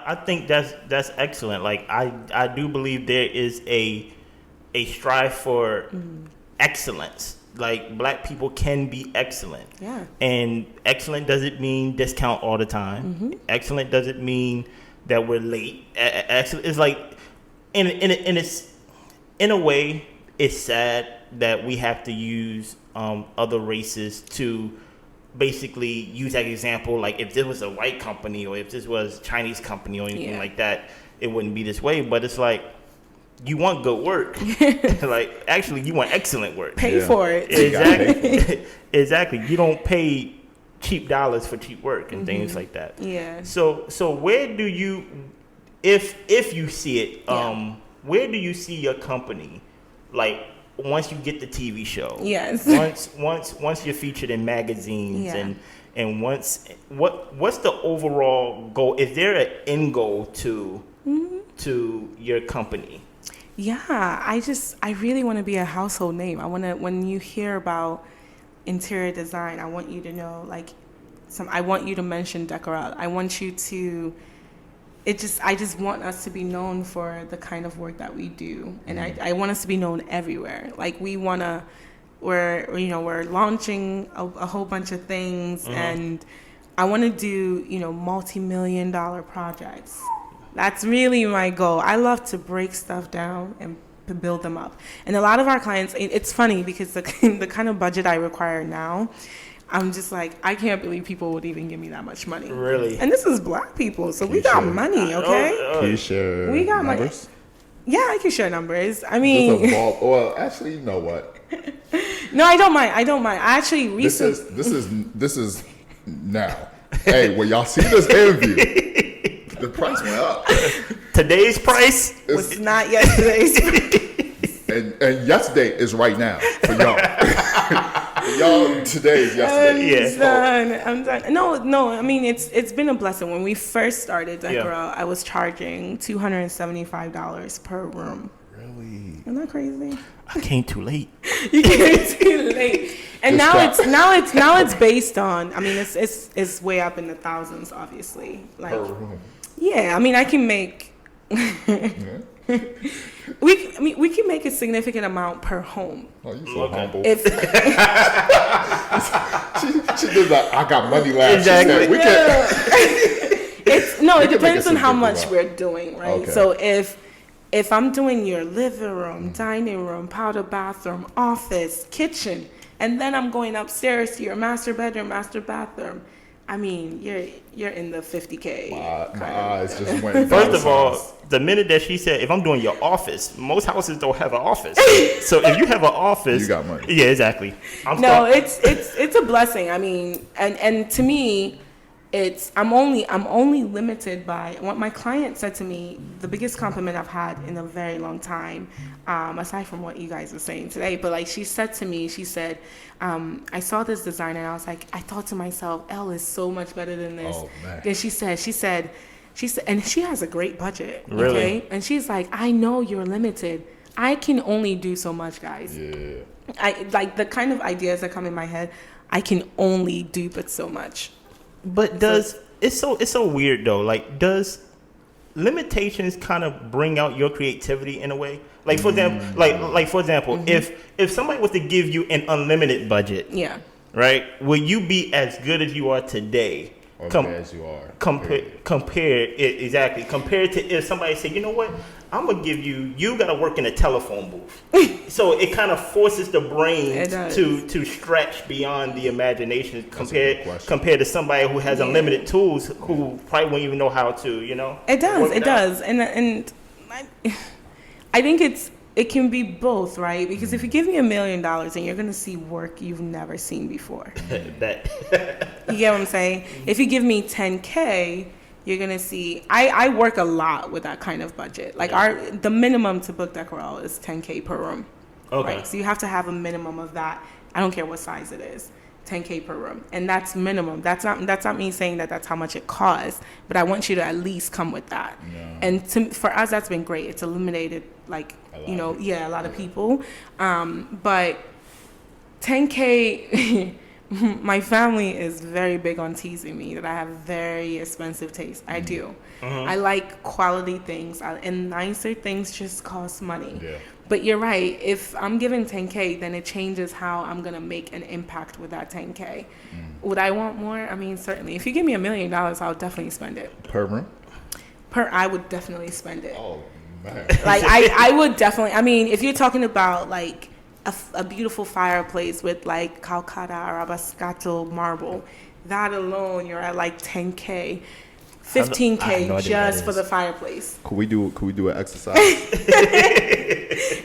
I think that's excellent. Like I do believe there is a strive for excellence. Like black people can be excellent. Yeah. And excellent doesn't mean discount all the time. Excellent doesn't mean that we're late. Excellent is like in a way it's sad that we have to use other races to basically use that example. Like if this was a white company or if this was a Chinese company or anything like that, it wouldn't be this way. But it's like, you want good work. Like, actually, you want excellent work. Pay for it. Exactly. Exactly. You don't pay cheap dollars for cheap work and things like that. Yeah. So where do you, if you see it, where do you see your company, like, once you get the TV show? Yes. Once you're featured in magazines and once, what's the overall goal? Is there an end goal to your company? Yeah, I really want to be a household name. When you hear about interior design, I want you to know, like, I want you to mention Decorelle. I want you to, I just want us to be known for the kind of work that we do. And I want us to be known everywhere. Like, we're launching a whole bunch of things, and I want to do, multi-million-dollar projects. That's really my goal. I love to break stuff down and to build them up. And a lot of our clients, it's funny because the kind of budget I require now, I'm just like, I can't believe people would even give me that much money. Really? And this is black people, so we got money, okay? Can you share we got numbers? Yeah, I can share numbers. I mean, well, actually, you know what? No, I don't mind. I actually recently. This is now. Hey, when y'all see this interview, the price went up. Today's price was not yesterday's price. And yesterday is right now for y'all. Y'all, today is yesterday. I'm done. No. I mean, it's been a blessing. When we first started Decorelle, I was charging $275 per room. Really? Isn't that crazy? I came too late. You came too late. And now it's based on. I mean, it's way up in the thousands, obviously. Like, per room. Yeah, I mean, I can make. We can make a significant amount per home. Oh, you so humble. She did that. I got money last. Exactly. We can. It depends on how much we're doing, right? Okay. So if I'm doing your living room, dining room, powder bathroom, office, kitchen, and then I'm going upstairs to your master bedroom, master bathroom, I mean, you're in the $50K. My eyes just went. First of all, the minute that she said, if I'm doing your office, most houses don't have an office. So if you have an office, you got money. Yeah, exactly. It's a blessing. I mean, and to me, I'm only limited by what my client said to me. The biggest compliment I've had in a very long time, aside from what you guys are saying today, but like she said to me, I saw this design and I was like, I thought to myself, Elle is so much better than this. Oh, man. And she said, and she has a great budget. Really? Okay? And she's like, I know you're limited. I can only do so much, guys. Yeah. I like the kind of ideas that come in my head. I can only do but so much. But it's so weird though. Like, does limitations kind of bring out your creativity in a way? Like for example, if somebody was to give you an unlimited budget, right? Will you be as good as you are today? As you are. Compared to if somebody said, you know what, I'm gonna give you gotta work in a telephone booth. So it kind of forces the brain to stretch beyond the imagination compared to somebody who has unlimited tools who probably won't even know how to, It does. And I think it can be both, right? Because if you give me $1 million and you're going to see work you've never seen before. You get what I'm saying? If you give me $10K, you're going to see, I work a lot with that kind of budget. Like the minimum to book Decorelle is $10K per room. Okay. Right? So you have to have a minimum of that. I don't care what size it is. $10K per room, and that's minimum. That's not me saying that that's how much it costs, but I want you to at least come with that. Yeah. And for us, that's been great. It's eliminated a lot of people. But $10K My family is very big on teasing me that I have very expensive taste. I do. I like quality things, and nicer things just cost money. Yeah. But you're right. If I'm given 10K, then it changes how I'm going to make an impact with that 10K. Would I want more? I mean, certainly. If you give me $1 million, I'll definitely spend it. Per room? I would definitely spend it. Oh, man. Like, I would definitely. I mean, if you're talking about, like, a beautiful fireplace with, like, Calcutta or Abascato marble, that alone, you're at, like, 10K. 15K just for the fireplace. Could we do an exercise?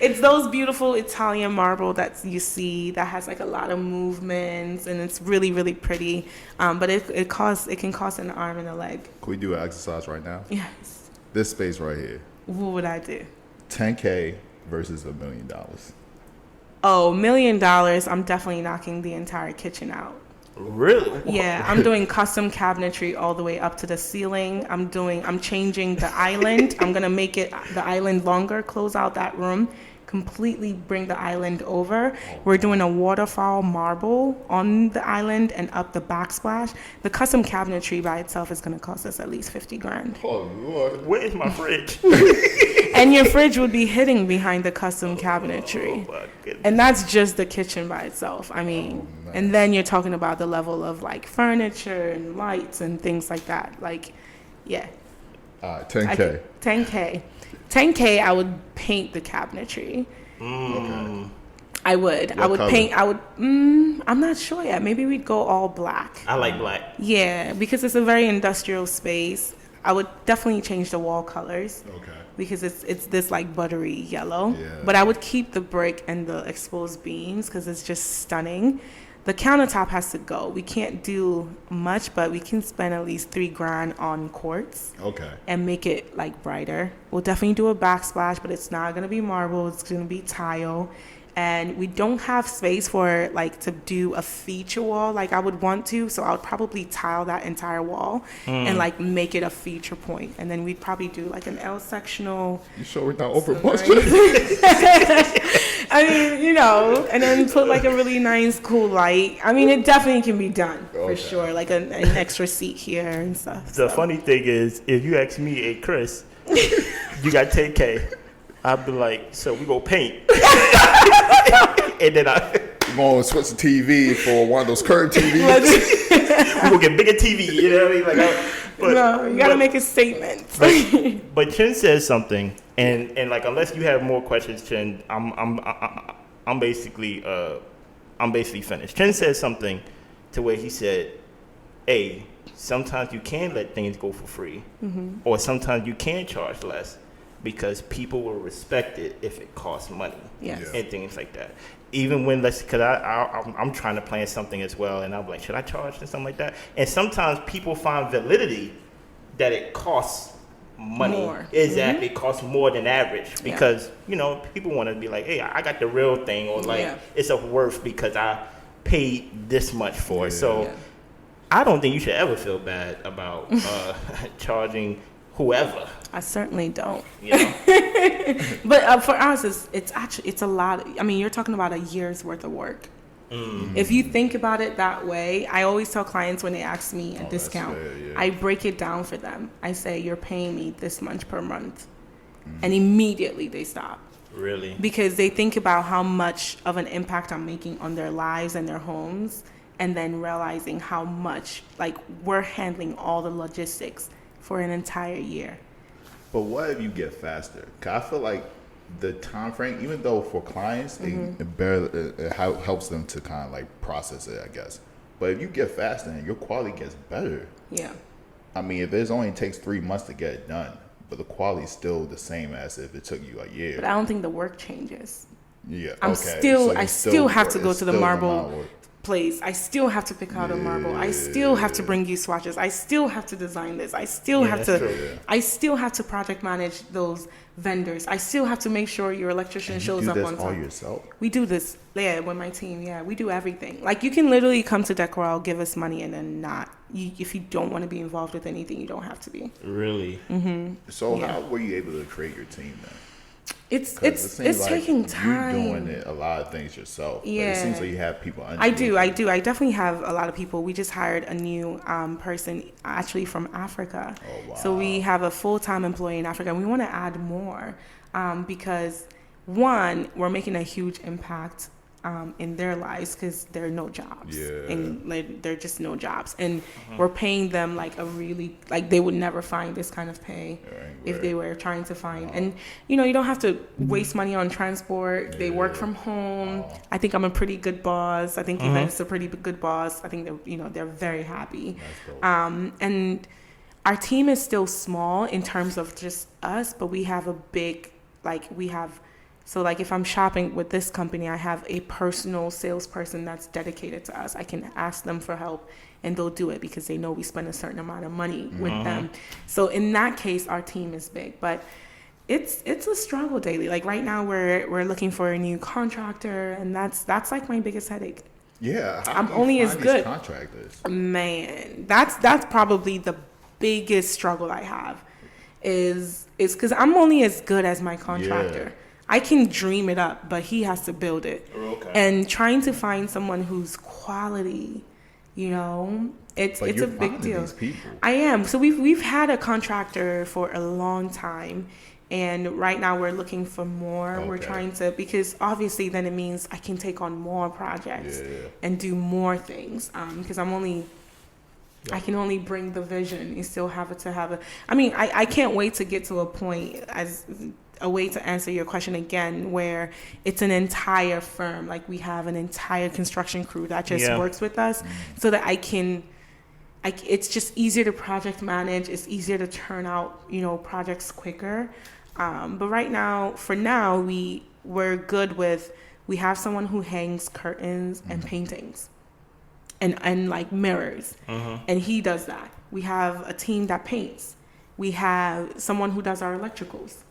It's those beautiful Italian marble that you see that has like a lot of movements, and it's really, really pretty. But it can cost an arm and a leg. Could we do an exercise right now? Yes. This space right here. What would I do? 10K versus $1 million. Oh, $1 million, I'm definitely knocking the entire kitchen out. Really? Yeah, I'm doing custom cabinetry all the way up to the ceiling. I'm changing the island. I'm gonna make the island longer, close out that room, completely bring the island over. We're doing a waterfall marble on the island and up the backsplash. The custom cabinetry by itself is gonna cost us at least $50,000. Oh, Lord. Where's my fridge? And your fridge would be hidden behind the custom cabinetry. Oh, my goodness. And that's just the kitchen by itself. I mean, and then you're talking about the level of like furniture and lights and things like that. Like, yeah. All right, 10K. 10K, I would paint the cabinetry. Okay. I would. What I would color? paint. I'm not sure yet. Maybe we'd go all black. I like black. Yeah, because it's a very industrial space. I would definitely change the wall colors. Okay. Because it's this like buttery yellow. Yeah. But I would keep the brick and the exposed beams because it's just stunning. The countertop has to go. We can't do much, but we can spend at least $3,000 on quartz. Okay. And make it like brighter. We'll definitely do a backsplash, but it's not gonna be marble. It's gonna be tile. And we don't have space for like to do a feature wall like I would want to, so I would probably tile that entire wall and like make it a feature point, and then we'd probably do like an L sectional. You sure we're not over budget? I mean, you know, and then put like a really nice cool light. I mean, it definitely can be done for sure, like an extra seat here and stuff. The funny thing is, if you ask me, hey Chris, you got 10K, I'd be like, so we go paint. And then We're going to switch the TV for one of those curved TVs. we gonna get bigger TV, you know what I mean? No, you gotta make a statement. But Chen says something, and like unless you have more questions, Chen, I'm basically finished. Chen says something to where he said, "Hey, sometimes you can let things go for free, or sometimes you can charge less." Because people will respect it if it costs money, and things like that. Even when because I'm trying to plan something as well, and I'm like, should I charge and something like that? And sometimes people find validity that it costs money. More. Exactly, it costs more than average because you know people want to be like, hey, I got the real thing, or like it's of worth because I paid this much for it. So I don't think you should ever feel bad about charging whoever. I certainly don't. You know? But for us, it's a lot. I mean, you're talking about a year's worth of work. If you think about it that way, I always tell clients when they ask me a discount, I break it down for them. I say, you're paying me this much per month. And immediately they stop. Really? Because they think about how much of an impact I'm making on their lives and their homes, and then realizing how much, like, we're handling all the logistics for an entire year. But what if you get faster? Cause I feel like the time frame, even though for clients, it helps them to kind of like process it, I guess. But if you get faster and your quality gets better, I mean, if it only takes 3 months to get it done, but the quality is still the same as if it took you a year. But I don't think the work changes. Yeah, I still have to go to the marble place. I still have to pick out a marble. I still have to bring you swatches. I still have to design this. I still have to. I still have to project manage those vendors. I still have to make sure your electrician shows up on time. You do this all yourself? We do this, with my team. Yeah, we do everything. Like, you can literally come to Decorelle, give us money, and then not. If you don't want to be involved with anything, you don't have to be. Really? So how were you able to create your team then? It's taking time. You're doing it, a lot of things yourself. Yeah. But it seems like you have people under I do. I definitely have a lot of people. We just hired a new person actually from Africa. Oh, wow. So we have a full-time employee in Africa, and we want to add more because, one, we're making a huge impact in their lives because there are no jobs. Yeah. And there are just no jobs. And we're paying them like they would never find this kind of pay if they were trying to find. And, you don't have to waste money on transport. Yeah. They work from home. I think I'm a pretty good boss. I think Yvette's a pretty good boss. I think they're very happy. And our team is still small in terms of just us, but we have a big, so if I'm shopping with this company, I have a personal salesperson that's dedicated to us. I can ask them for help and they'll do it because they know we spend a certain amount of money with them. So in that case, our team is big, but it's a struggle daily. Like right now we're looking for a new contractor, and that's like my biggest headache. Yeah. I'm only as good. Contractors? Man, that's probably the biggest struggle I have is because I'm only as good as my contractor. Yeah. I can dream it up, but he has to build it. Okay. And trying to find someone who's quality, it's a big deal. These people. I am. So we've had a contractor for a long time, and right now we're looking for more. Okay. We're trying to, because obviously then it means I can take on more projects and do more things. Because I can only bring the vision. You still have to have I can't wait to get to a point, as a way to answer your question again, where it's an entire firm. Like we have an entire construction crew that just works with us so that it's just easier to project manage. It's easier to turn out, projects quicker. But right now, we're good with, we have someone who hangs curtains and paintings. And like mirrors, and he does that. We have a team that paints. We have someone who does our electricals,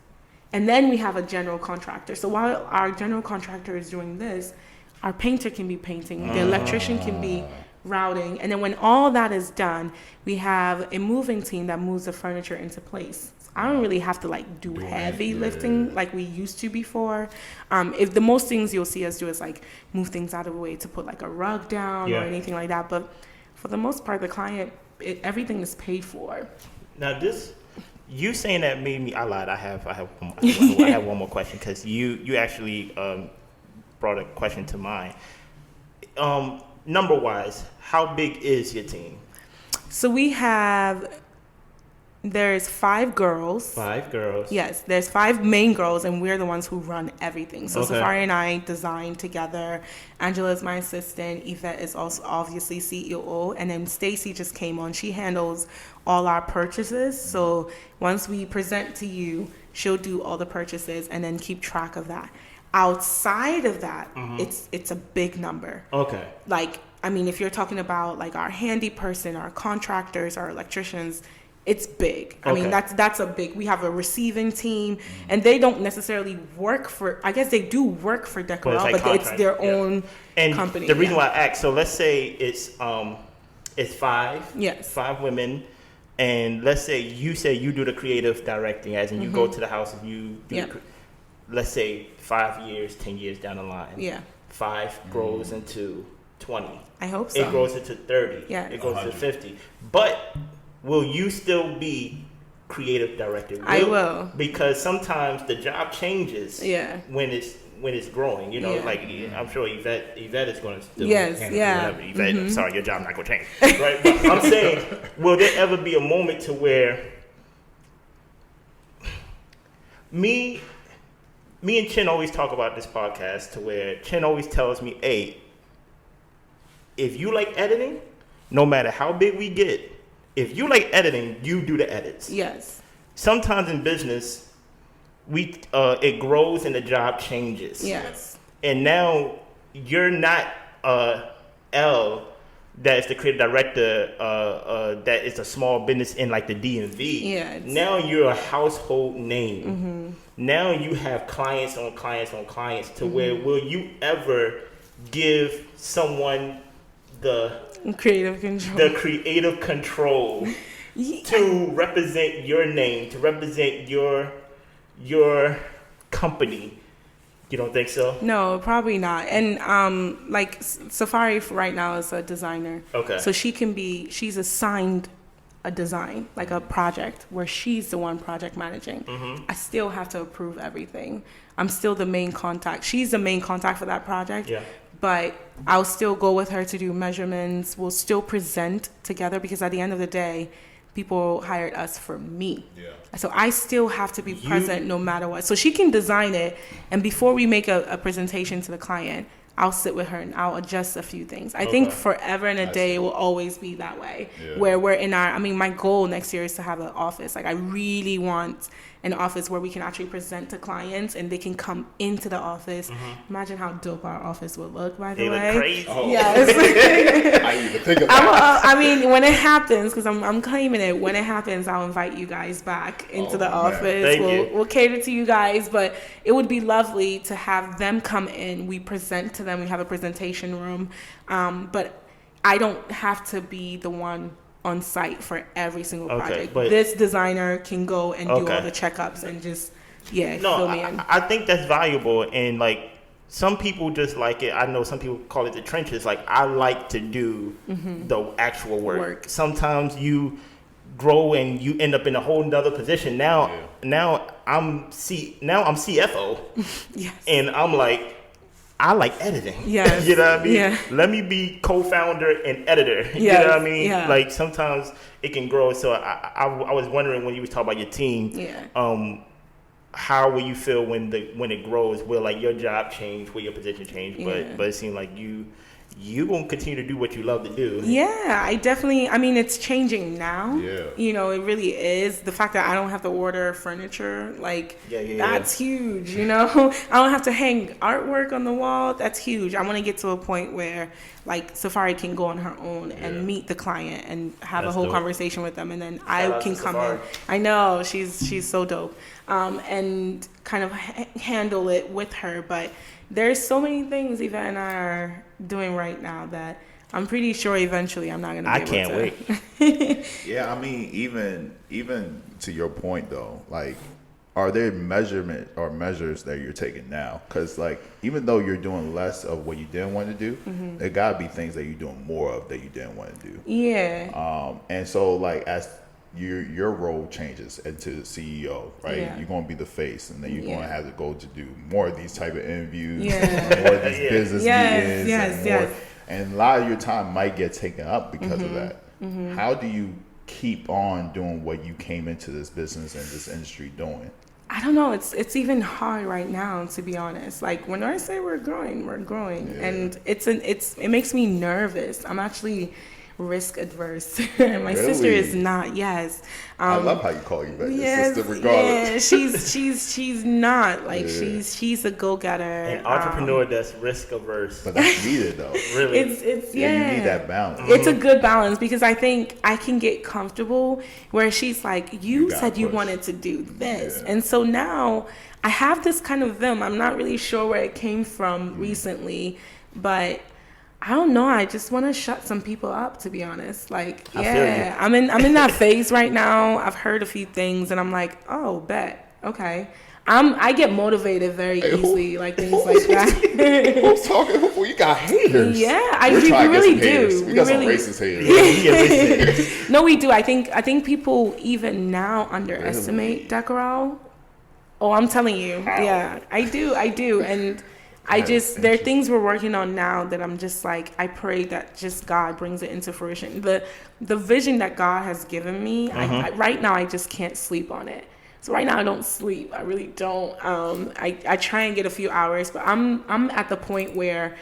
and then we have a general contractor. So while our general contractor is doing this, our painter can be painting, the electrician can be routing, and then when all that is done, we have a moving team that moves the furniture into place. I don't really have to do heavy lifting like we used to before. If the most things you'll see us do is move things out of the way to put a rug down or anything like that. But for the most part, the client, everything is paid for. Now you saying that made me, I lied. I have one more question because you actually brought a question to mind. Number wise, how big is your team? So there's 5 girls. 5 girls. Yes, there's 5 main girls, and we're the ones who run everything. So Safari and I design together. Angela is my assistant. Yvette is also obviously CEO. And then Stacy just came on. She handles all our purchases. So once we present to you, she'll do all the purchases and then keep track of that. Outside of that, it's a big number. Okay. If you're talking about our handy person, our contractors, our electricians, it's big. Okay. That's a big. We have a receiving team, and they don't necessarily work for. I guess they do work for Decorelle, but it's their own company. The reason why I asked, so let's say it's 5. Yes. 5 women, and let's say you do the creative directing, as in you go to the house and you do. Let's say 5 years, 10 years down the line. Yeah. 5 grows into 20. I hope so. It grows into 30. Yeah. It goes to 50. But will you still be creative director? I will. Because sometimes the job changes when it's growing. I'm sure Yvette is going to still handle whatever. Yvette, sorry, your job's not going to change. Right? But I'm saying, will there ever be a moment to where me and Chin always talk about this podcast to where Chin always tells me, hey, if you like editing, no matter how big we get, if you like editing, you do the edits. Yes. Sometimes in business, it grows and the job changes. Yes. And now you're not Elle, that is the creative director, that is a small business in the DMV. Yeah. Now you're a household name. Now you have clients on clients on clients to where will you ever give someone the creative control to represent your name, to represent your company. You don't think so? No, probably not. And like Safari right now is a designer. Okay. So she's assigned a design, like a project where she's the one project managing. I still have to approve everything. I'm still the main contact. She's the main contact for that project. Yeah. But I'll still go with her to do measurements. We'll still present together because at the end of the day, people hired us for me. Yeah. So I still have to be present no matter what. So she can design it, and before we make a presentation to the client, I'll sit with her and I'll adjust a few things. I think forever and a day it will always be that way. Yeah. Where we're in our, I mean, my goal next year is to have an office. Like I really want an office where we can actually present to clients and they can come into the office. Imagine how dope our office would look, by the way. They look crazy. Oh. Yes. I didn't even think of that. I mean, when it happens, because I'm claiming it, when it happens, I'll invite you guys back into the office. We'll cater to you guys, but it would be lovely to have them come in. We present to them. We have a presentation room. But I don't have to be the one on site for every single project. But this designer can go and do all the checkups and just fill me in. I think that's valuable, and like some people just like it. I know some people call it the trenches. Like I like to do the actual work. Sometimes you grow and you end up in a whole nother position. Now I'm CFO, yes. And I'm like, I like editing. Yes. You know what I mean? Yeah. Let me be co-founder and editor. Yes. You know what I mean? Yeah. Like sometimes it can grow. So I was wondering when you was talking about your team, how will you feel when it grows? Will like your job change? Will your position change? But it seems like you gonna continue to do what you love to do. Yeah, I mean, it's changing now. Yeah. You know, it really is. The fact that I don't have to order furniture, like, that's huge, you know? I don't have to hang artwork on the wall. That's huge. I want to get to a point where, like, Safari can go on her own and meet the client and have a whole conversation with them. And then I can come in. I know, she's so dope. And kind of handle it with her. But there's so many things Yvette and I are doing right now that I'm pretty sure eventually I'm not going to be able to. I can't wait. Yeah, I mean, even to your point though, like, are there measurement or measures that you're taking now? Because like, even though you're doing less of what you didn't want to do, there gotta be things that you're doing more of that you didn't want to do. Yeah. And so like as your role changes into the CEO, right? Yeah. You're going to be the face, and then you're going to have to go to do more of these type of interviews, more of these business meetings, and a lot of your time might get taken up because of that. How do you keep on doing what you came into this business and this industry doing? I don't know. It's even hard right now, to be honest. Like when I say we're growing, and it makes me nervous. I'm actually risk adverse. My sister is not. Yes. I love how you call you back. Your sister, regardless. Yeah, she's not like she's a go getter. An entrepreneur that's risk averse. But that's needed though. Really, it's you need that balance. It's a good balance because I think I can get comfortable where she's like, you said you wanted to do this, and so now I have this kind of vim. I'm not really sure where it came from recently, but I don't know. I just want to shut some people up, to be honest. Like, I'm in that phase right now. I've heard a few things, and I'm like, oh, bet, okay. I get motivated very easily, like things like that. Who's talking? We got haters. Yeah, we really do. We got some racist haters. No, we do. I think people even now underestimate Decorelle. Oh, I'm telling you. Yeah, I do, and there are things we're working on now that I'm just like, I pray that just God brings it into fruition. The vision that God has given me, right now I just can't sleep on it. So right now I don't sleep. I really don't. I try and get a few hours, but I'm at the point where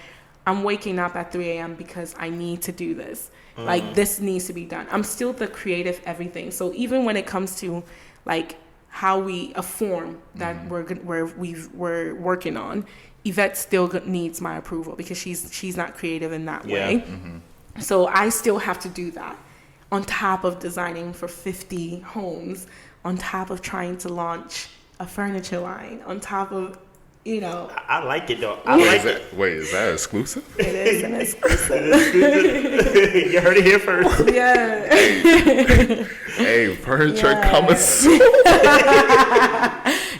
I'm waking up at 3 a.m. because I need to do this. Like this needs to be done. I'm still the creative everything. So even when it comes to like how a form that we're working on, Yvette still needs my approval because she's not creative in that way. So I still have to do that on top of designing for 50 homes, on top of trying to launch a furniture line, on top of, you know. I like it though. Wait, is that exclusive? It is an exclusive. You heard it here first. Yeah. Hey, furniture coming soon.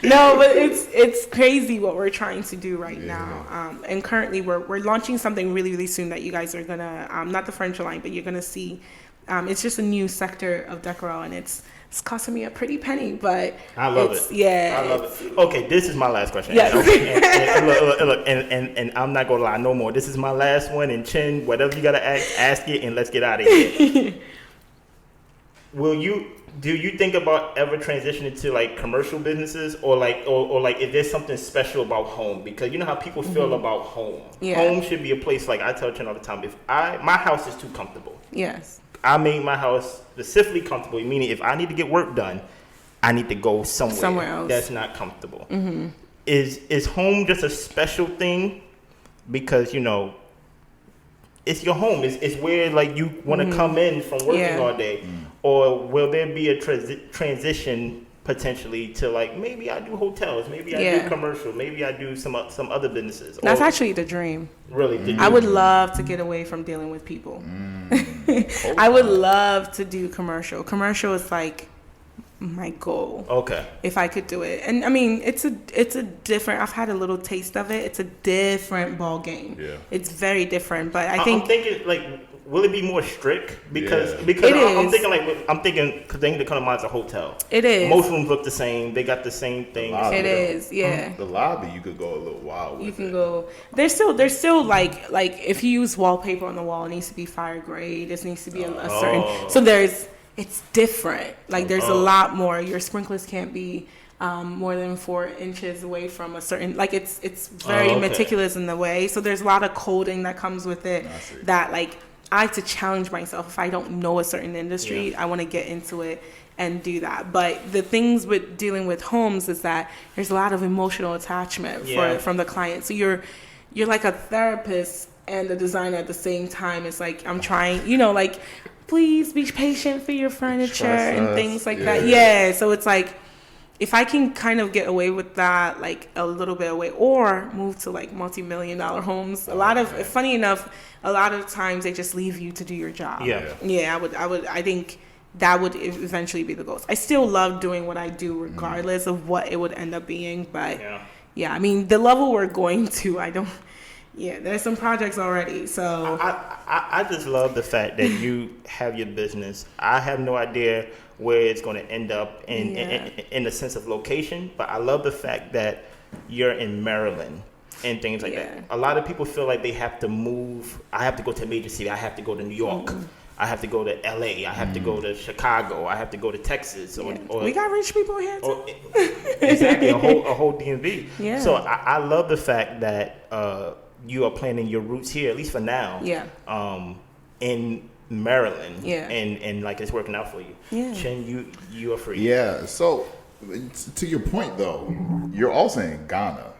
No, but it's it's crazy what we're trying to do right now. And currently we're launching something really, really soon that you guys are gonna, not the furniture line, but you're gonna see. It's just a new sector of Decorelle, and it's costing me a pretty penny, but I love it. Yeah, I love it. Okay, this is my last question. Yes. And I'm not gonna lie no more. This is my last one. And Chin, whatever you gotta ask it, and let's get out of here. Do you think about ever transitioning to like commercial businesses, or like if there's something special about home? Because you know how people feel about home. Yeah. Home should be a place, like I tell Chin all the time, my house is too comfortable. Yes. I made my house specifically comfortable, meaning if I need to get work done, I need to go somewhere else that's not comfortable. Mm-hmm. Is home just a special thing? Because, you know, it's your home. It's where, like, you want to come in from working all day. Mm. Or will there be a transition potentially to, like, maybe I do hotels, maybe I do commercial, maybe I do some other businesses? That's actually the dream. Really? I would love to get away from dealing with people. I would love to do commercial. Commercial is like my goal. Okay. If I could do it. And I mean, it's a different, I've had a little taste of it. It's a different ball game. Yeah. It's very different, but I think. I'm thinking, like, will it be more strict? Because I'm thinking, because they need to come to mind as a hotel. It is. Most rooms look the same. They got the same thing. It is, yeah. The lobby, you could go a little wild with. You can go. There's still like if you use wallpaper on the wall, it needs to be fire grade. This needs to be a certain. So it's different. Like there's a lot more. Your sprinklers can't be more than 4 inches away from a certain. Like it's very meticulous in the way. So there's a lot of coding that comes with it. That like. I like to challenge myself. If I don't know a certain industry, I want to get into it and do that. But the things with dealing with homes is that there's a lot of emotional attachment from the client. So you're like a therapist and a designer at the same time. It's like I'm trying, you know, like please be patient for your furniture and things like that. Yeah. So it's like if I can kind of get away with that, like a little bit away, or move to like multi-million-dollar homes. Funny enough, a lot of times they just leave you to do your job. Yeah. I think that would eventually be the goal. I still love doing what I do regardless of what it would end up being. But I mean, the level we're going to, there's some projects already. So I just love the fact that you have your business. I have no idea where it's going to end up in the sense of location, but I love the fact that you're in Maryland and things like that. A lot of people feel like they have to move. I have to go to a major city. I have to go to New York. Mm-hmm. I have to go to LA. I have to go to Chicago. I have to go to Texas. Or we got rich people here too. Exactly, a whole DMV. Yeah. So I love the fact that you are planting your roots here, at least for now. Yeah. In Maryland. Yeah. And like it's working out for you. Yeah. Chen, you are free. Yeah. So to your point though, you're also in Ghana.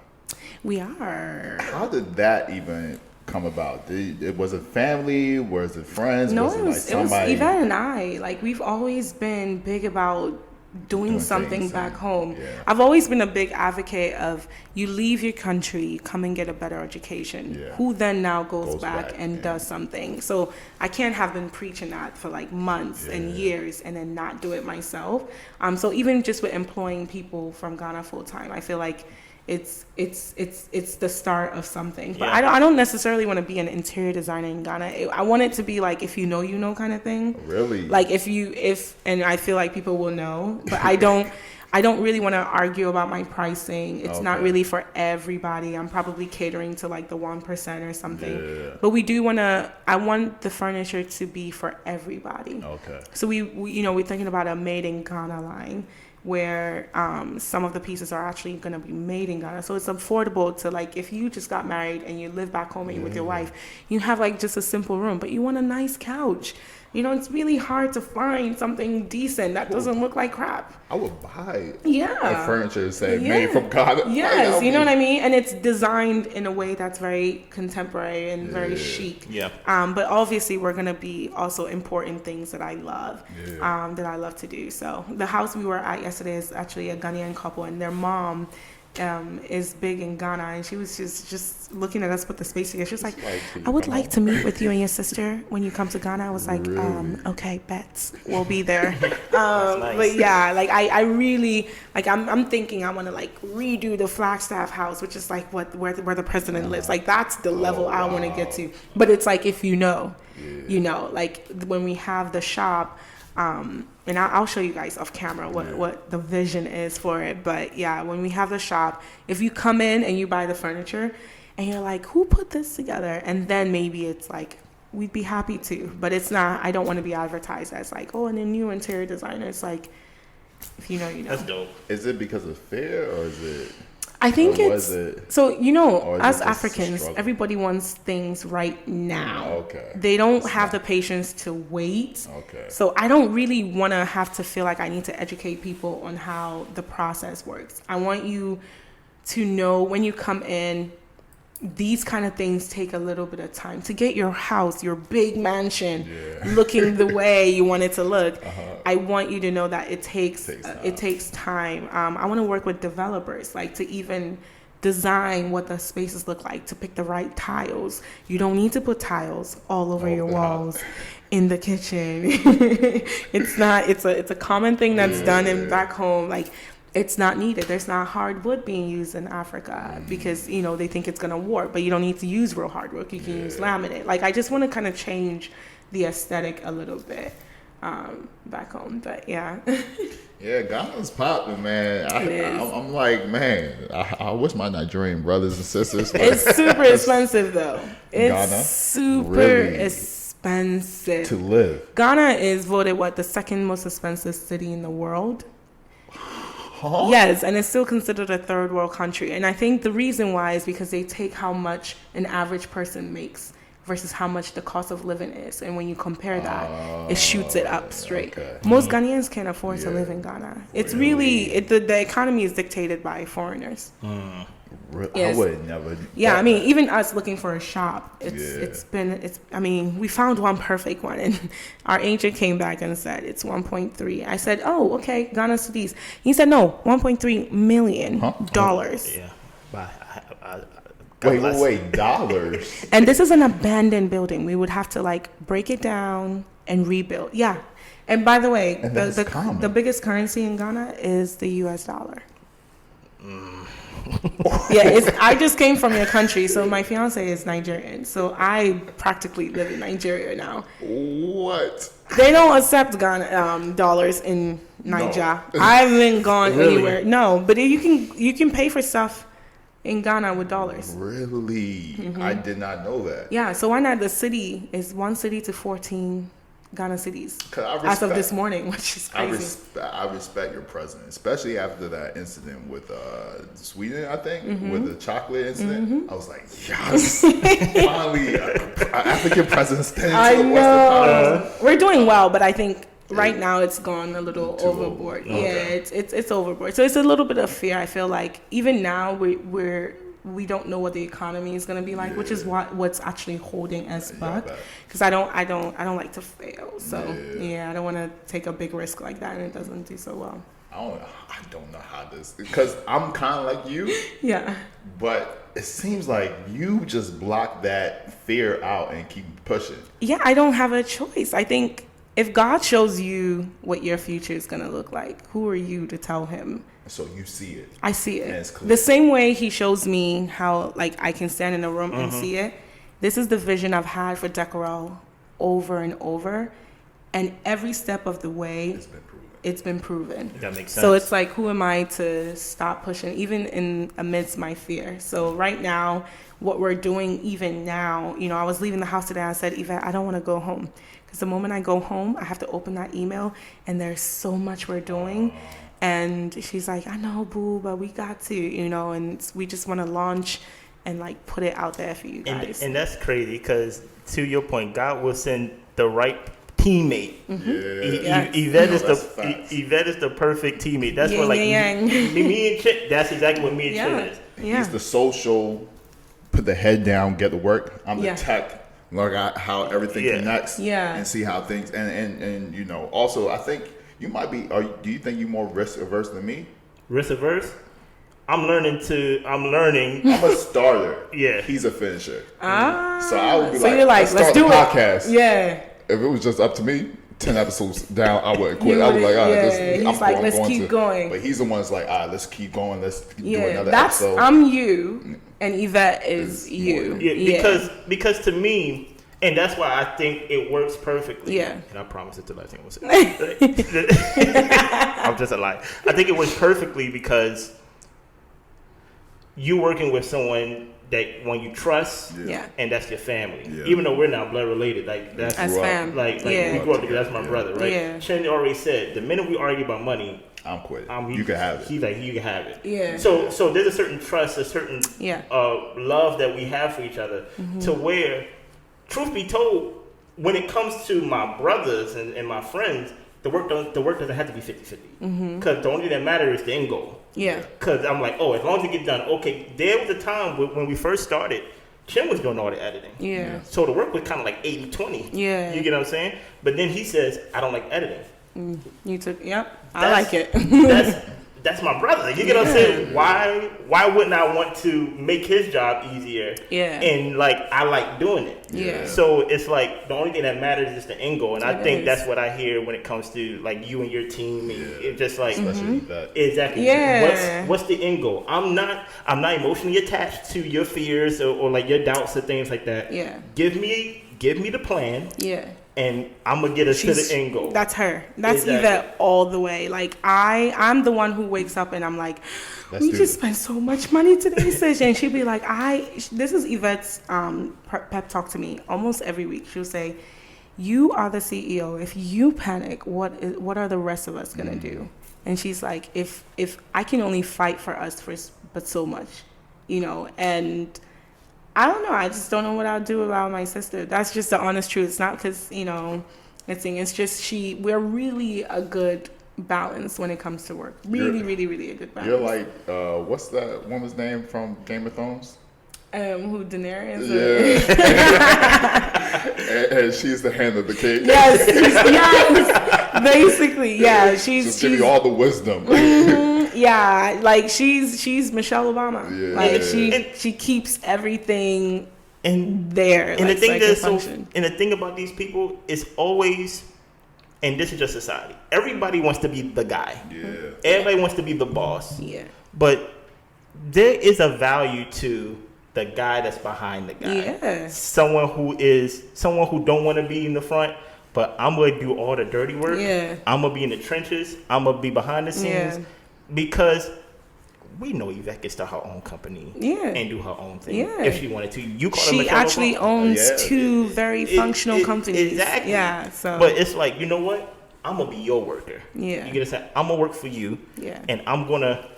We are. How did that even come about? Was it family? Was it friends? No, it was Yvette and I. Like we've always been big about doing something back home. Yeah. I've always been a big advocate of you leave your country, come and get a better education. Yeah. Who then now goes back and does something? So I can't have been preaching that for like months and years and then not do it myself. So even just with employing people from Ghana full time, I feel like it's the start of something. But I don't necessarily want to be an interior designer in Ghana. I want it to be like if you know kind of thing. Really? Like and I feel like people will know, but I don't really want to argue about my pricing. It's not really for everybody. I'm probably catering to like the 1% or something. Yeah. But I want the furniture to be for everybody. Okay. So we're thinking about a made in Ghana line, where some of the pieces are actually going to be made in Ghana. So it's affordable to, like, if you just got married and you live back home and you're with your wife, you have, like, just a simple room, but you want a nice couch. You know, it's really hard to find something decent that doesn't look like crap. I would buy a furniture, say, made from Ghana. Yes, like, you know what I mean? And it's designed in a way that's very contemporary and very chic. Yeah. But obviously, we're going to be also importing things that I love, that I love to do. So the house we were at yesterday is actually a Ghanaian couple, and their mom is big in Ghana, and she was just looking at us with the space together. She was like, I would like to meet with you and your sister when you come to Ghana. I was like, okay, bets, we'll be there. Nice. But yeah, like I really, like I'm thinking I want to like redo the Flagstaff house, which is like where the president lives. Like that's the level I want to get to. But it's like, if you know, like when we have the shop, and I'll show you guys off camera what the vision is for it. But yeah, when we have the shop, if you come in and you buy the furniture and you're like, who put this together? And then maybe it's like, we'd be happy to, but it's not, I don't want to be advertised as like, oh, and a new interior designer. It's like, if you know, you know. That's dope. Is it because of fear, or is it? I think so, you know, as Africans, everybody wants things right now. Okay. They don't have the patience to wait. Okay. So I don't really want to have to feel like I need to educate people on how the process works. I want you to know when you come in, these kind of things take a little bit of time to get your house, your big mansion, looking the way you want it to look. I want you to know that it takes time. I want to work with developers, like to even design what the spaces look like, to pick the right tiles. You don't need to put tiles all over your walls in the kitchen. It's a common thing that's done in back home. Like, it's not needed. There's not hardwood being used in Africa because, you know, they think it's going to warp, but you don't need to use real hardwood. You can use laminate. Like, I just want to kind of change the aesthetic a little bit back home. But yeah. Yeah, Ghana's popping, man. I'm like, man, I wish my Nigerian brothers and sisters. It's super expensive, though. It's Ghana? Super expensive. To live. Ghana is voted, the second most expensive city in the world. Huh? Yes, and it's still considered a third world country. And I think the reason why is because they take how much an average person makes versus how much the cost of living is. And when you compare that, it shoots it up straight. Okay. Most Ghanaians can't afford to live in Ghana. It's really the economy is dictated by foreigners. Yes. I would never. Yeah, I mean, even us looking for a shop, I mean, we found one perfect one, and our agent came back and said it's 1.3. I said, oh, okay, Ghana Cedis. He said, no, $1.3 million. Yeah. Wait, dollars? And this is an abandoned building. We would have to like break it down and rebuild. Yeah. And by the way, the biggest currency in Ghana is the US dollar. I just came from your country, so my fiance is Nigerian, so I practically live in Nigeria now. What? They don't accept Ghana dollars in Niger. No. I haven't gone anywhere. No, but you can pay for stuff in Ghana with dollars. Really? Mm-hmm. I did not know that. Yeah, so why not? The city is 1 city to 14 Ghana cities as of this morning, which is crazy. I respect your president, especially after that incident with Sweden, I think, with the chocolate incident. I was like, yes, finally, an African president standing to the Western. We're doing well, but I think right now it's gone a little overboard. Okay. Yeah, it's overboard. So it's a little bit of fear. I feel like even now we don't know what the economy is going to be like, which is what's actually holding us back. Because I don't like to fail. So I don't want to take a big risk like that and it doesn't do so well. I don't know how this, because I'm kind of like you. Yeah. But it seems like you just block that fear out and keep pushing. Yeah, I don't have a choice. I think if God shows you what your future is going to look like, who are you to tell him? So you see it. I see it. And it's clear. The same way he shows me how like I can stand in a room and see it. This is the vision I've had for Decorelle over and over. And every step of the way, it's been proven. That makes sense. So it's like, who am I to stop pushing, even amidst my fear? So right now, what we're doing even now, I was leaving the house today and I said, Yvette, I don't want to go home. Because the moment I go home, I have to open that email and there's so much we're doing. And she's like, I know, boo, but we got to, and we just want to launch and like put it out there for you guys. And that's crazy because to your point, God will send the right teammate. Yvette is the perfect teammate. That's what me and Chip. That's exactly what me and Chip is. Yeah. He's the social, put the head down, get to work. I'm the tech, learn out how everything connects, and see how things. And also I think you might be. Do you think you're more risk averse than me? Risk averse? I'm learning. I'm a starter. Yeah. He's a finisher. So I would be so you're like, let's do podcast. it. Yeah. If it was just up to me, 10 episodes down, I wouldn't quit. I was like, all right, let's keep going. But he's the one that's like, all right, let's keep going. Let's do another that's episode. I'm you, and Yvette is you. Yeah, because to me, and that's why I think it works perfectly. Yeah. And I promise it's the last thing I will say. I'm just a lie. I think it works perfectly because you working with someone that when you trust, and that's your family. Yeah. Even though we're not blood related, like that's fam. Like we grew up together. That's my brother, right? Yeah. Chen already said the minute we argue about money, I'm quitting. You can have it. He's like, you can have it. Yeah. So there's a certain trust, a certain love that we have for each other, to where, truth be told, when it comes to my brothers and my friends, the work doesn't have to be 50-50. Because the only thing that matters is the end goal. Yeah. Because I'm like, as long as it gets done. Okay, there was a time when we first started, Chen was doing all the editing. Yeah. So the work was kind of like 80-20. Yeah. You get what I'm saying? But then he says, I don't like editing. You took, I like it. That's my brother. You get what I'm saying? Why wouldn't I want to make his job easier? Yeah. And like I like doing it. Yeah. So it's like the only thing that matters is the end goal, and I think that's what I hear when it comes to like you and your team. And it's just like exactly. Yeah. What's the end goal? I'm not emotionally attached to your fears or like your doubts or things like that. Yeah. Give me the plan. Yeah. And I'm gonna get us to the end goal. That's her. That's Yvette all the way. Like I'm the one who wakes up and I'm like, we just spent so much money today, sis. And she'd be like, this is Yvette's pep talk to me almost every week. She'll say, you are the CEO. If you panic, what are the rest of us gonna do? And she's like, if I can only fight for us but so much, and I don't know. I just don't know what I'll do about my sister. That's just the honest truth. It's not because, it's just we're really a good balance when it comes to work. Really, really, really a good balance. You're like, what's that woman's name from Game of Thrones? Who, Daenerys? Yeah. and she's the hand of the king. Yes, basically, yeah. She's giving you all the wisdom. Yeah, like she's Michelle Obama. Yeah. Like she keeps everything there. And the thing and the thing about these people is always, and this is just society. Everybody wants to be the guy. Yeah. Everybody wants to be the boss. Yeah. But there is a value to the guy that's behind the guy. Yeah. Someone who don't want to be in the front, but I'm gonna do all the dirty work. Yeah. I'm gonna be in the trenches. I'm gonna be behind the scenes. Yeah. Because we know Yvette can start her own company and do her own thing if she wanted to. She actually owns two very functional companies. Exactly. Yeah. So, but it's like, you know what? I'm gonna be your worker. Yeah. You get to say, I'm gonna work for you. Yeah. And I'm gonna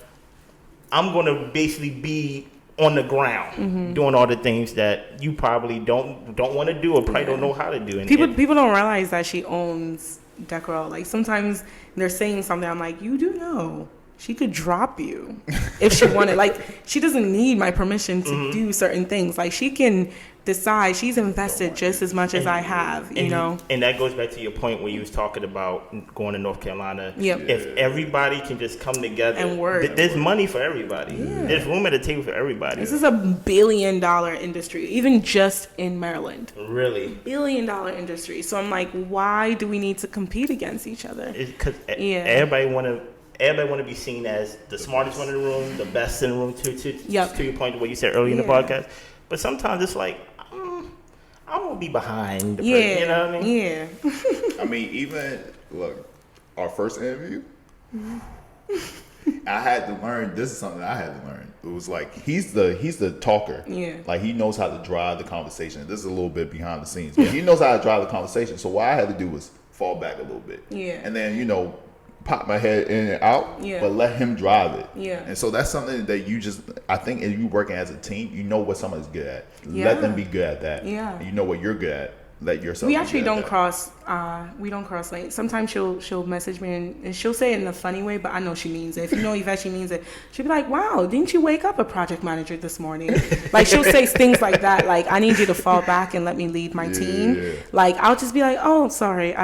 basically be on the ground doing all the things that you probably don't want to do or probably don't know how to do. And people don't realize that she owns Decorelle. Like sometimes they're saying something, I'm like, you do know she could drop you if she wanted. Like she doesn't need my permission to do certain things. Like she can decide. She's invested just as much as I have, you know. And that goes back to your point where you was talking about going to North Carolina. Yep. If everybody can just come together and work, there's money for everybody. Yeah. There's room at the table for everybody. This is a $1 billion industry, even just in Maryland. Really? $1 billion industry. So I'm like, why do we need to compete against each other? Because everybody want to be seen as the smartest one in the room, the best in the room. To your point, what you said earlier in the podcast. But sometimes it's like, I'm gonna be behind the person, you know what I mean? Yeah. I mean, even look, our first interview, I had to learn. This is something I had to learn. It was like he's the talker. Yeah. Like he knows how to drive the conversation. This is a little bit behind the scenes, but he knows how to drive the conversation. So what I had to do was fall back a little bit. Yeah. And then pop my head in and out, but let him drive it. Yeah. And so that's something that I think if you working as a team, you know what somebody's good at. Yeah. Let them be good at that. Yeah. And you know what you're good at. Let yourself We actually don't cross lanes. Sometimes she'll message me and she'll say it in a funny way, but I know she means it. If you know Yvette, she means it. She'll be like, wow, didn't you wake up a project manager this morning? Like she'll say things like that. Like, I need you to fall back and let me lead my team. Like I'll just be like, oh, sorry.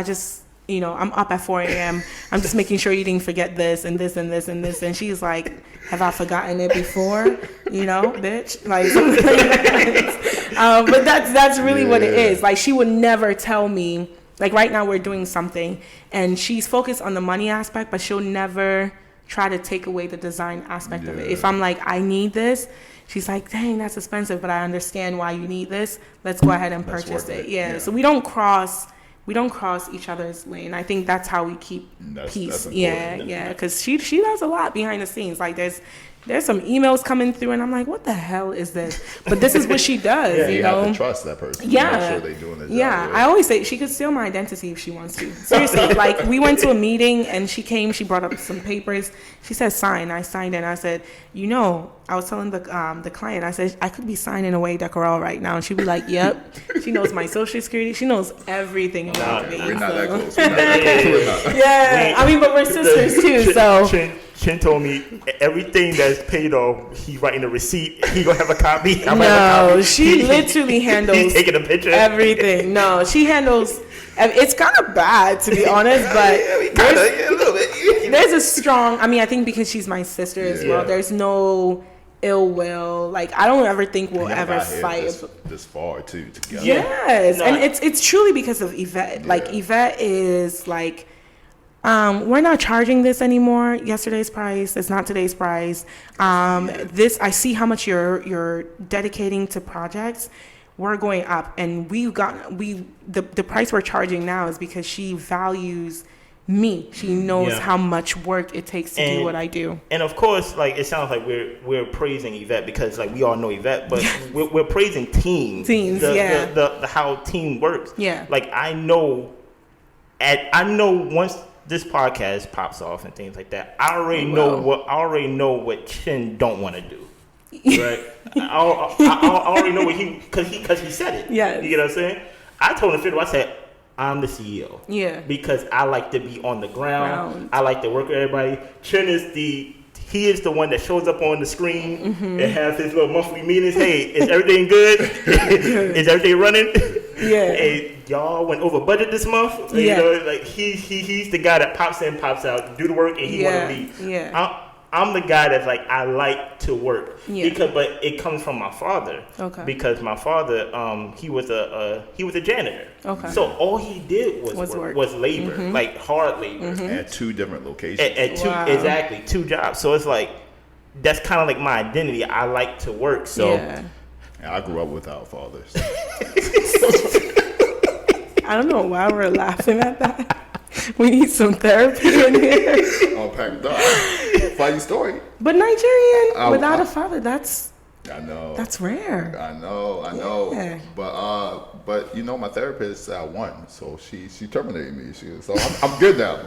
you know, I'm up at 4 a.m. I'm just making sure you didn't forget this and this and this and this. And she's like, have I forgotten it before? You know, bitch. Like, something like that. But that's really what it is. Like, she would never tell me, like right now we're doing something and she's focused on the money aspect, but she'll never try to take away the design aspect of it. If I'm like, I need this, she's like, dang, that's expensive, but I understand why you need this. Let's go ahead and purchase it. Yeah. So we don't cross each other's lane. I think that's how we keep peace. Yeah. Because she does a lot behind the scenes. Like there's some emails coming through, and I'm like, what the hell is this? But this is what she does. you know? Have to trust that person. Yeah. Make sure they're doing their job. Yeah. I always say she could steal my identity if she wants to. Seriously. Like, we went to a meeting, and she came. She brought up some papers. She said, sign. I signed it. And I said, you know, I was telling the client, I said, I could be signing away Decorelle right now. And she'd be like, yep. She knows my social security. She knows everything about me. We're not that close. Yeah. I mean, but we're sisters, too, so... Chin told me everything that's paid off, he's writing a receipt. He gonna have a copy. No, she literally handles. He's taking a picture. Everything. No, she handles. It's kind of bad, to be honest, but there's a strong. I mean, I think because she's my sister as well. There's no ill will. Like, I don't ever think we'll ever fight. This far too together. Yes, and it's truly because of Yvette. Like, Yvette is like. We're not charging this anymore. Yesterday's price is not today's price. This, I see how much you're dedicating to projects. We're going up, and the price we're charging now is because she values me. She knows how much work it takes to do what I do. And of course, like, it sounds like we're praising Yvette because, like, we all know Yvette, but we're praising teams. The how team works. Yeah. Like, I know once this podcast pops off and things like that, I already know what Chin don't want to do. Right? I already know what because he said it. Yeah. You know what I'm saying? I told him, I said, I'm the CEO. Yeah. Because I like to be on the ground. I like to work with everybody. Chin is the one that shows up on the screen and has his little monthly meetings. Hey, is everything good? Is everything running? Yeah. Hey, y'all went over budget this month. You know, like he's the guy that pops in, pops out, do the work, and he want to leave. Yeah. I'm the guy that's like, I like to work but it comes from my father. Okay. Because my father, he was a janitor. Okay. So all he did was work. Was labor, like hard labor. At 2 different locations. At 2 jobs. So it's like, that's kind of like my identity. I like to work. So and I grew up without fathers. I don't know why we're laughing at that. We need some therapy in here. All packed up. Funny story. But Nigerian without a father, I know. That's rare. I know. Yeah. But you know, my therapist won, so she terminated me. So I'm good now.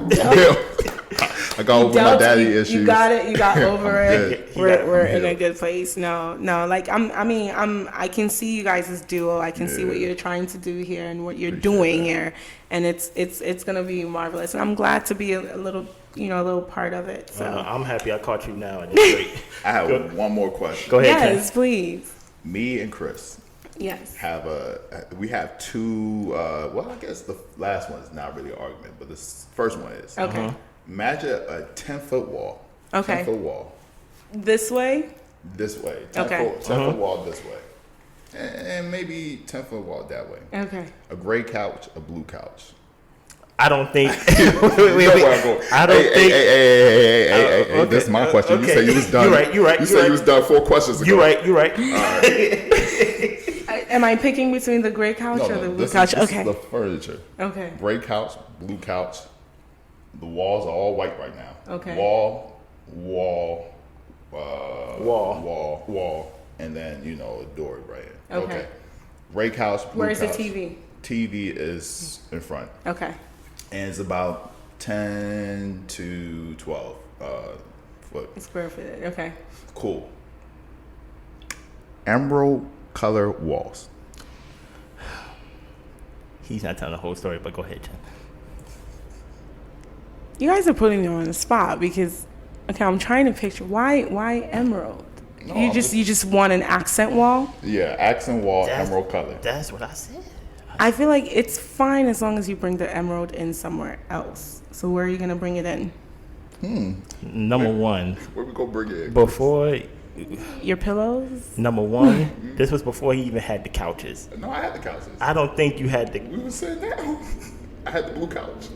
I got over my daddy issues. You got it. You got over it. We're in a good place. No. Like I can see you guys as duo. I can see what you're trying to do here and what you're doing here, and it's gonna be marvelous. And I'm glad to be a little part of it. So I'm happy I caught you now. And it's great. I have one more question. Go ahead. Yes, please. Me and Chris. Yes. We have 2. Well, I guess the last one is not really an argument, but the first one is. Okay. Imagine a 10-foot wall. Okay. 10-foot wall. This way. 10-foot wall this way, and maybe 10-foot wall that way. Okay. A gray couch, a blue couch. I don't think. wait. I don't think. Hey, that's my question. You say you was done. You're right. You say you was done 4 questions ago. You're right. Am I picking between the gray couch or the blue couch? This is the furniture. Okay. Gray couch, blue couch. The walls are all white right now. Okay. Wall, and then a door right here. Okay. Gray couch, blue couch. Where's the TV? TV is in front. Okay. And it's about 10 to 12 foot. Square foot. Okay. Cool. Emerald color walls. He's not telling the whole story, but go ahead, Jen. You guys are putting me on the spot because, I'm trying to picture why emerald. No, you just want an accent wall. Yeah, accent wall, emerald color. That's what I said. I feel like it's fine as long as you bring the emerald in somewhere else. So where are you gonna bring it in? Number one. Where we gonna bring it in? Before. Your pillows? Number one, this was before he even had the couches. No, I had the couches. I don't think you had the. We were sitting down. I had the blue couch.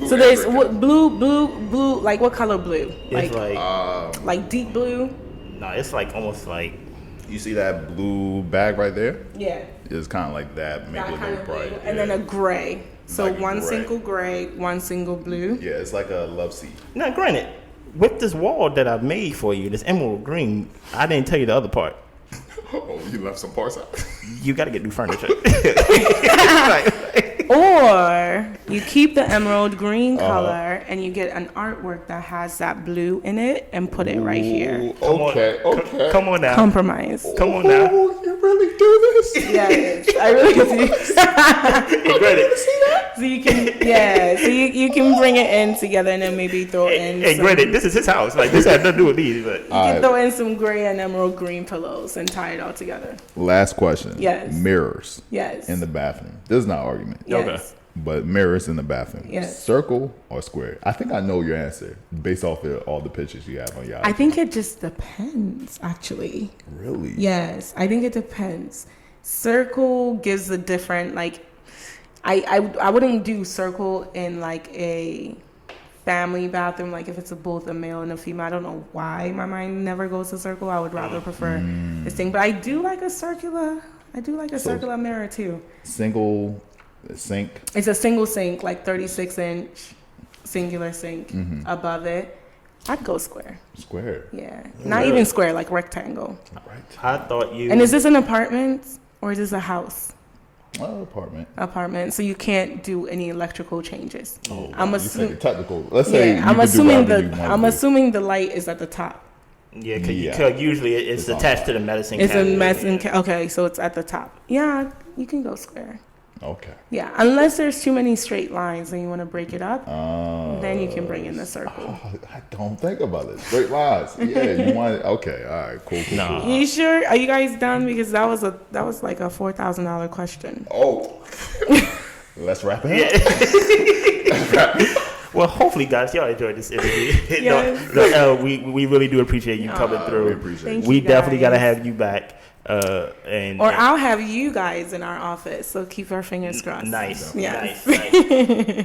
So there's blue. Like what color blue? It's like deep blue. No, it's like almost like. You see that blue bag right there? Yeah. It's kind of like that, maybe a little bright. And then a gray. So Like one gray. single gray, one single blue. Yeah, it's like a love seat. Now, granted, with this wall that I made for you, this emerald green, I didn't tell you the other part. Oh, you left some parts out. You got to get new furniture. Or you keep the emerald green color and you get an artwork that has that blue in it and put it right here. Okay. Come on now. Compromise. Come on now. Oh, you really do this? Yes, I really do. Hey, granted, So you can, so you can bring it in together and then maybe throw in. Hey, granted, this is his house. Like, this had nothing to do with these, but. You can throw in some gray and emerald green pillows and tie it all together. Last question. Yes. Mirrors. Yes. In the bathroom. This is not an argument. Yes. Okay. But mirrors in the bathroom. Yes. Circle or square? I think I know your answer based off of all the pictures you have on your I think it just depends, actually. Really? Yes, I think it depends. Circle gives a different, like, I wouldn't do circle in like a family bathroom, like if it's both a male and a female. I don't know why my mind never goes to circle. I would rather prefer this thing, but I do like a circular. Circular mirror too. Single sink. It's a single sink, like 36-inch singular sink above it. I'd go square. Square. Yeah, not even square, like rectangle. Right. I thought you. And is this an apartment or is this a house? Apartment. Apartment, so you can't do any electrical changes. Oh, I'm you assuming take it technical. Let's say yeah, you I'm assuming could do whatever you want I'm to do. assuming the light is at the top. Yeah, because usually it's attached to the medicine It's cabinet. a medicine. Okay, so it's at the top. Yeah, you can go square. Okay. Yeah, unless there's too many straight lines and you want to break it up, then you can bring in the circle. I don't think about it. Straight lines. Yeah, you want it. Okay. All right. Cool. Nah. You sure? Are you guys done? Because that was like a $4,000 question. Oh. Let's wrap it up. Well, hopefully, guys, y'all enjoyed this interview. Yes. We really do appreciate you coming through. We appreciate it. Thank you, definitely got to guys. have you back. I'll have you guys in our office. So keep our fingers crossed. Nice. Yes. Nice.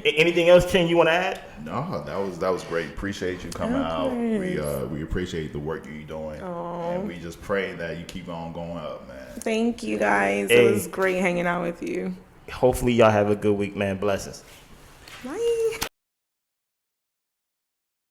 Anything else, Chen, you want to add? No, that was great. Appreciate you coming out. We appreciate the work you're doing, and we just pray that you keep on going up, man. Thank you guys. Hey. It was great hanging out with you. Hopefully, y'all have a good week, man. Blessings. Bye.